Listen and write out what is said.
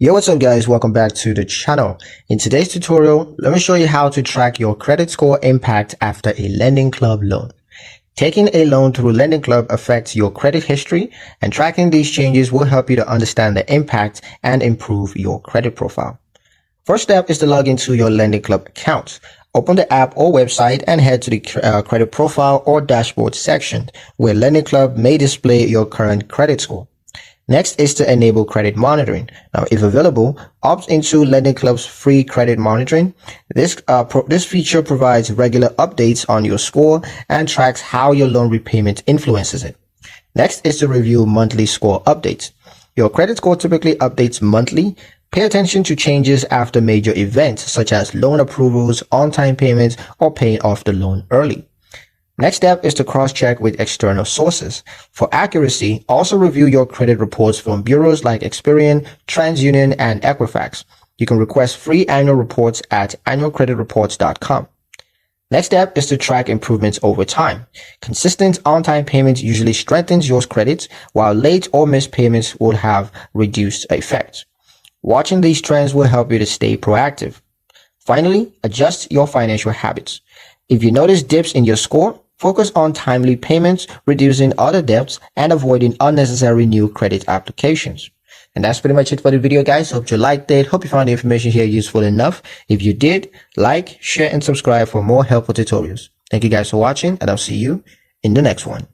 Yo, what's up guys, welcome back to the channel. In today's tutorial, let me show you how to track your credit score impact after a Lendingclub loan. Taking a loan through Lendingclub affects your credit history, and tracking these changes will help you to understand the impact and improve your credit profile. First step is to log into your Lendingclub account. Open the app or website and head to the credit profile or dashboard section where Lendingclub may display your current credit score. Next is to enable credit monitoring. Now, if available, opt into Lendingclub's free credit monitoring. This feature provides regular updates on your score and tracks how your loan repayment influences it. Next is to review monthly score updates. Your credit score typically updates monthly. Pay attention to changes after major events such as loan approvals, on-time payments, or paying off the loan early. Next step is to cross-check with external sources. For accuracy, also review your credit reports from bureaus like Experian, TransUnion, and Equifax. You can request free annual reports at annualcreditreports.com. Next step is to track improvements over time. Consistent on-time payments usually strengthens your credit, while late or missed payments will have reduced effect. Watching these trends will help you to stay proactive. Finally, adjust your financial habits. If you notice dips in your score, focus on timely payments, reducing other debts, and avoiding unnecessary new credit applications. And that's pretty much it for the video, guys. Hope you liked it. Hope you found the information here useful enough. If you did, like, share, and subscribe for more helpful tutorials. Thank you guys for watching, and I'll see you in the next one.